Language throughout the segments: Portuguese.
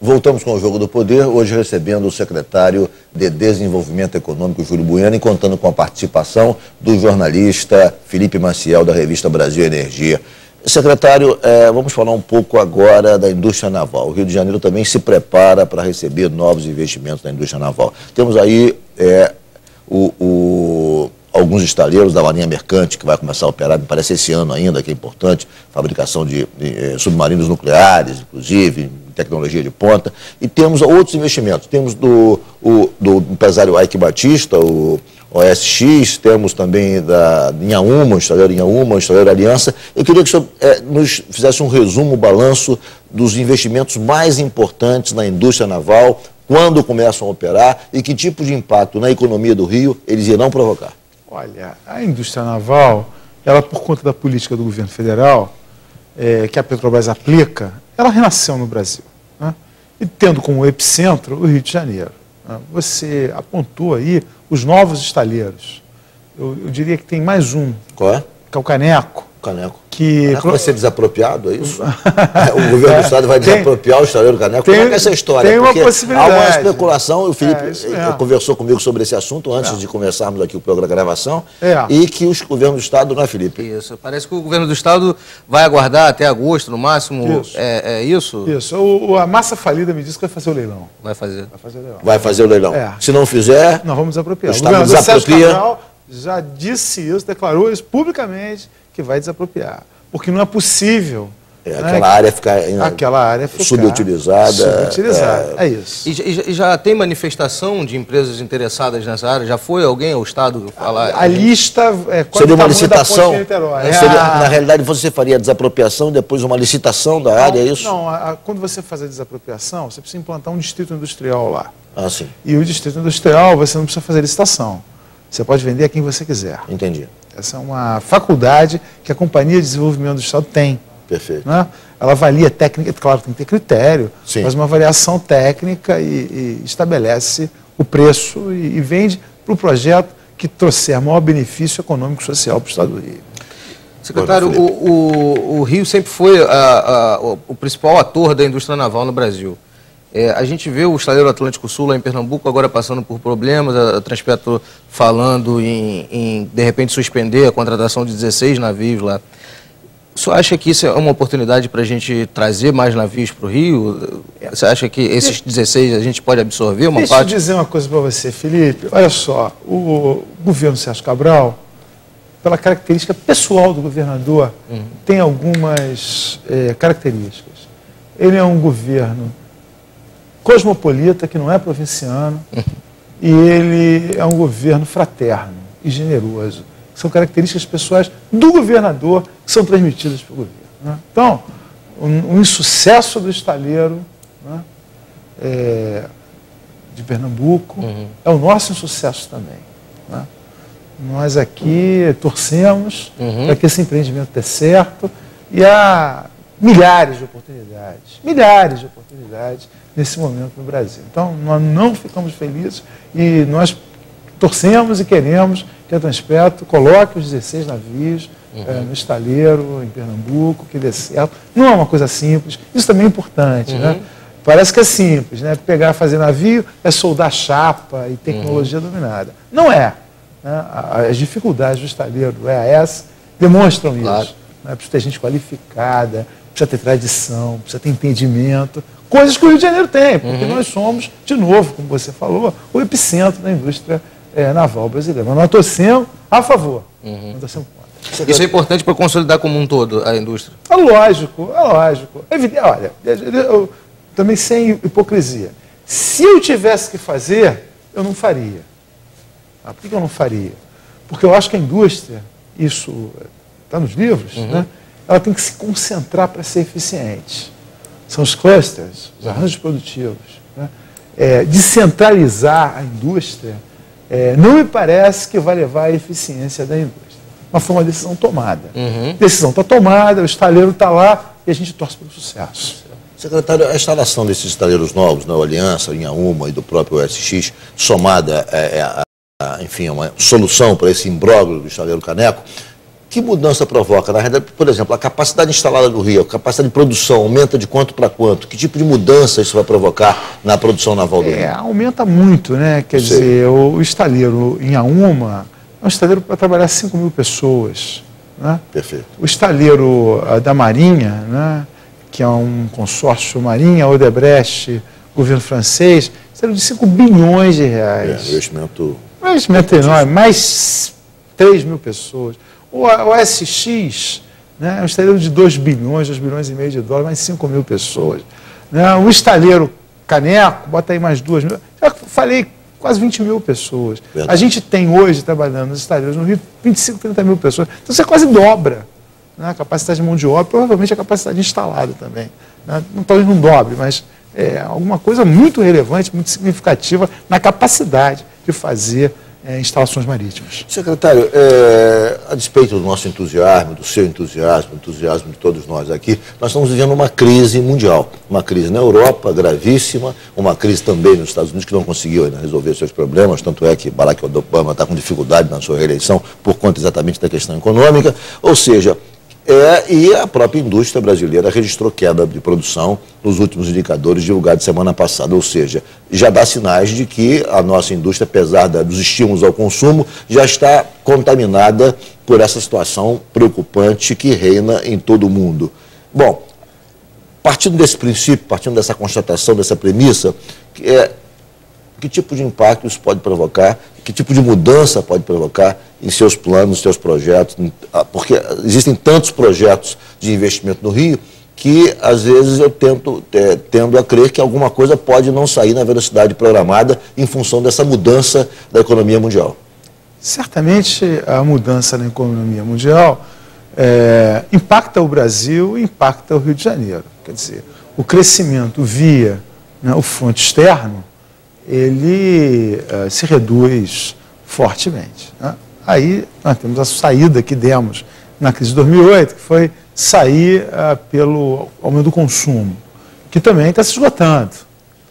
Voltamos com o Jogo do Poder, hoje recebendo o secretário de Desenvolvimento Econômico, Júlio Bueno, e contando com a participação do jornalista Felipe Maciel, da revista Brasil Energia. Secretário, vamos falar um pouco agora da indústria naval. O Rio de Janeiro também se prepara para receber novos investimentos na indústria naval. Temos aí alguns estaleiros da Marinha Mercante que vai começar a operar, me parece esse ano ainda, que é importante, fabricação de submarinos nucleares, inclusive, tecnologia de ponta, e temos outros investimentos. Temos do empresário Ike Batista, o OSX, temos também da Inhaúma, o estaleiro Aliança. Eu queria que o senhor nos fizesse um resumo, um balanço dos investimentos mais importantes na indústria naval, quando começam a operar e que tipo de impacto na economia do Rio eles irão provocar. Olha, a indústria naval, ela por conta da política do governo federal, que a Petrobras aplica, ela renasceu no Brasil, né? E tendo como epicentro o Rio de Janeiro, né? Você apontou aí os novos estaleiros. Eu diria que tem mais um. Qual é? Que é o Caneco. Caneco. Caneco vai ser desapropriado, é isso? O governo do Estado vai desapropriar o estaleiro Caneco? Como é que é essa história? Tem uma possibilidade. Há uma especulação, o Felipe conversou comigo sobre esse assunto antes de começarmos aqui o programa da gravação, e que o governo do Estado, não é, Felipe? Isso, parece que o governo do Estado vai aguardar até agosto, no máximo, isso. É isso? Isso, a massa falida me disse que vai fazer o leilão. Vai fazer. Vai fazer o leilão. Se não fizer, nós vamos desapropriar. O Estado desapropria. Já disse isso, declarou isso publicamente, que vai desapropriar. Porque não é possível aquela área ficar subutilizada. É isso. E já tem manifestação de empresas interessadas nessa área? Já foi alguém ao Estado falar? A lista seria uma licitação? Na realidade, você faria a desapropriação e depois uma licitação da área, é isso? Não, quando você faz a desapropriação, você precisa implantar um distrito industrial lá. Ah, sim. E o distrito industrial, você não precisa fazer licitação. Você pode vender a quem você quiser. Entendi. Essa é uma faculdade que a Companhia de Desenvolvimento do Estado tem. Perfeito. Né? Ela avalia técnica, claro, tem que ter critério, sim, mas uma avaliação técnica e estabelece o preço e vende para o projeto que trouxer maior benefício econômico e social para o Estado do Rio. Secretário, o Rio sempre foi o principal ator da indústria naval no Brasil. A gente vê o estaleiro Atlântico Sul lá em Pernambuco agora passando por problemas, a Transpetro falando em de repente, suspender a contratação de 16 navios lá. O senhor acha que isso é uma oportunidade para a gente trazer mais navios para o Rio? Você acha que esses 16 a gente pode absorver uma parte? Deixa eu dizer uma coisa para você, Felipe. Olha só, o governo Sérgio Cabral, pela característica pessoal do governador, tem algumas características. Ele é um governo cosmopolita, que não é provinciano, e ele é um governo fraterno e generoso. São características pessoais do governador que são transmitidas pelo governo, né? Então, o insucesso do estaleiro, né, de Pernambuco é o nosso insucesso também, né? Nós aqui torcemos para que esse empreendimento dê certo, e há milhares de oportunidades nesse momento no Brasil. Então, nós não ficamos felizes e nós torcemos e queremos que a Transpetro coloque os 16 navios no estaleiro, em Pernambuco, que dê certo. Não é uma coisa simples, isso também é importante, né? Parece que é simples, né? Pegar, fazer navio é soldar chapa e tecnologia dominada. Não é, né? As dificuldades do estaleiro, do EAS, demonstram isso. Né? Precisa ter gente qualificada, precisa ter tradição, precisa ter entendimento, coisas que o Rio de Janeiro tem, porque nós somos, de novo, como você falou, o epicentro da indústria naval brasileira. Mas nós torcemos a favor, nós torcemos contra. Isso é importante para consolidar como um todo a indústria? É lógico, é lógico. Olha, eu também sem hipocrisia. Se eu tivesse que fazer, eu não faria. Por que eu não faria? Porque eu acho que a indústria, isso está nos livros, né? Ela tem que se concentrar para ser eficiente. São os clusters, os arranjos produtivos, né? Descentralizar a indústria não me parece que vai levar à eficiência da indústria. Mas foi uma decisão tomada. A decisão está tomada, o estaleiro está lá e a gente torce pelo sucesso. Secretário, a instalação desses estaleiros novos, na Aliança, Inhaúma e do próprio OSX, somada enfim, uma solução para esse imbróglio do estaleiro Caneco, Que mudança provoca? Na realidade, por exemplo, a capacidade instalada do Rio, a capacidade de produção, aumenta de quanto para quanto? Que tipo de mudança isso vai provocar na produção naval do Rio? Aumenta muito, né? Quer dizer, o estaleiro em Auma é um estaleiro para trabalhar 5.000 pessoas. Né? Perfeito. O estaleiro da Marinha, né? Que é um consórcio Marinha, Odebrecht, governo francês, estaleiro de 5 bilhões de reais. Investimento enorme, mais 3.000 pessoas. O SX, né, é um estaleiro de 2 bilhões e meio de dólares, mais 5.000 pessoas. Né? O estaleiro Caneco, bota aí mais 2.000, já falei, quase 20.000 pessoas. Verdade. A gente tem hoje, trabalhando nos estaleiros no Rio, 25.000 pessoas. Então você quase dobra, né, a capacidade de mão de obra, provavelmente a capacidade instalada também. Né? Talvez não dobre, mas alguma coisa muito relevante, muito significativa na capacidade de fazer instalações marítimas. Secretário, a despeito do nosso entusiasmo, do seu entusiasmo, do entusiasmo de todos nós aqui, nós estamos vivendo uma crise mundial, uma crise na Europa gravíssima, uma crise também nos Estados Unidos que não conseguiu ainda resolver seus problemas, tanto é que Barack Obama está com dificuldade na sua reeleição por conta exatamente da questão econômica, ou seja, e a própria indústria brasileira registrou queda de produção nos últimos indicadores divulgados semana passada, ou seja, já dá sinais de que a nossa indústria, apesar dos estímulos ao consumo, já está contaminada por essa situação preocupante que reina em todo o mundo. Bom, partindo desse princípio, partindo dessa constatação, dessa premissa, que tipo de impacto isso pode provocar, que tipo de mudança pode provocar em seus planos, seus projetos, porque existem tantos projetos de investimento no Rio que, às vezes, eu tendo a crer que alguma coisa pode não sair na velocidade programada em função dessa mudança da economia mundial. Certamente a mudança na economia mundial impacta o Brasil e impacta o Rio de Janeiro. Quer dizer, o crescimento via, né, o fronte externo, ele se reduz fortemente. Né? Aí nós temos a saída que demos na crise de 2008, que foi sair pelo aumento do consumo, que também está se esgotando,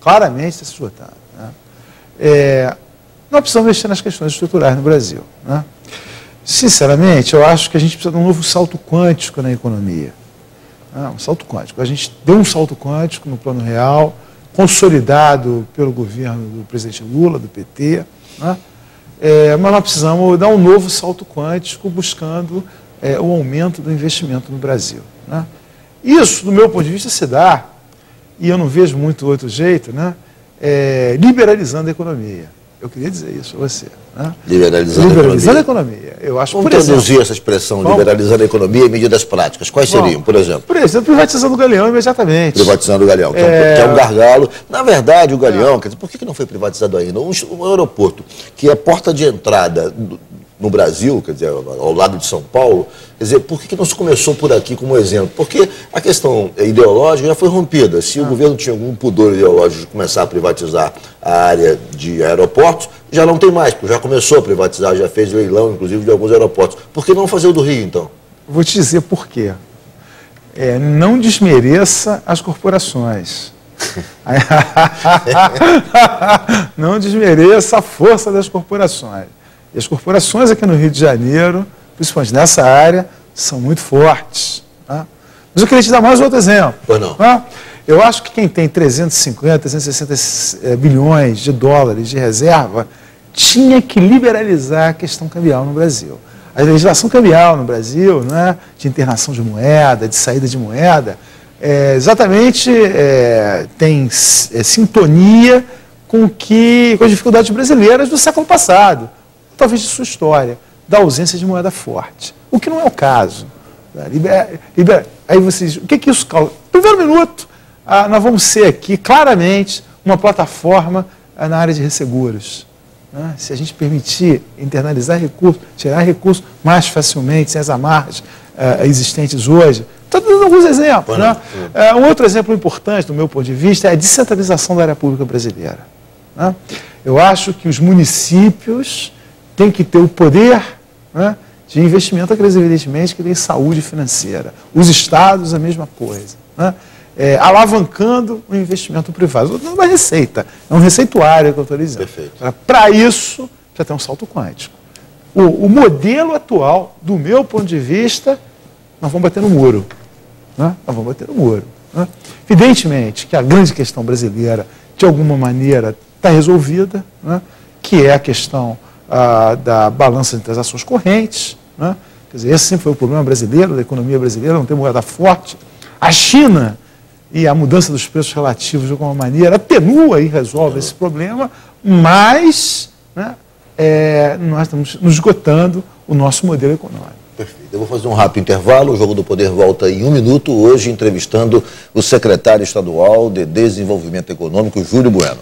claramente está se esgotando. Né? Nós precisamos mexer nas questões estruturais no Brasil. Né? Sinceramente, eu acho que a gente precisa de um novo salto quântico na economia. Né? Um salto quântico. A gente deu um salto quântico no plano real, consolidado pelo governo do presidente Lula, do PT, né? Mas nós precisamos dar um novo salto quântico buscando o aumento do investimento no Brasil. Né? Isso, do meu ponto de vista, se dá, e eu não vejo muito outro jeito, né? Liberalizando a economia. Eu queria dizer isso a você. Né? Liberalizando a economia. Eu acho, Vamos traduzir essa expressão, liberalizando a economia em medidas práticas. Quais seriam, por exemplo? Por exemplo, privatizando o Galeão imediatamente. Privatizando o Galeão, que é um gargalo. Na verdade, o Galeão, quer dizer, por que não foi privatizado ainda? Um aeroporto que é porta de entrada no Brasil, quer dizer, ao lado de São Paulo, quer dizer, por que não se começou por aqui como exemplo? Porque a questão ideológica já foi rompida. Se o governo tinha algum pudor ideológico de começar a privatizar a área de aeroportos, já não tem mais, porque já começou a privatizar, já fez leilão, inclusive, de alguns aeroportos. Por que não fazer o do Rio, então? Vou te dizer por quê. Não desmereça as corporações. Não desmereça a força das corporações. E as corporações aqui no Rio de Janeiro, principalmente nessa área, são muito fortes. Tá? Mas eu queria te dar mais outro exemplo. Pois não. Tá? Eu acho que quem tem 350, 360 bilhões de dólares de reserva tinha que liberalizar a questão cambial no Brasil. A legislação cambial no Brasil, né, de internação de moeda, de saída de moeda, exatamente tem sintonia com as dificuldades brasileiras do século passado, talvez de sua história, da ausência de moeda forte, o que não é o caso. Aí vocês, o que isso causa? Primeiro minuto, nós vamos ser aqui claramente uma plataforma na área de resseguros. Né? Se a gente permitir internalizar recursos, tirar recursos mais facilmente, sem as amarras existentes hoje. Estou dando alguns exemplos. Né? Um outro exemplo importante, do meu ponto de vista, é a descentralização da área pública brasileira. Né? Eu acho que os municípios têm que ter o poder, né, de investimento, evidentemente, que tem saúde financeira. Os estados, a mesma coisa. Né? Alavancando o investimento privado. Não é uma receita, é um receituário que eu estou dizendo. Perfeito. Para isso, já tem um salto quântico. o modelo atual, do meu ponto de vista, nós vamos bater no muro. Né? Nós vamos bater no muro. Né? Evidentemente que a grande questão brasileira, de alguma maneira, está resolvida, né? Que é a questão da balança de transações correntes. Né? Quer dizer, esse sempre foi o problema brasileiro, da economia brasileira, não tem moeda forte. A China e a mudança dos preços relativos, de alguma maneira, atenua e resolve esse problema, mas, né, nós estamos nos esgotando o nosso modelo econômico. Perfeito. Eu vou fazer um rápido intervalo, o Jogo do Poder volta em 1 minuto, hoje entrevistando o secretário estadual de Desenvolvimento Econômico, Júlio Bueno.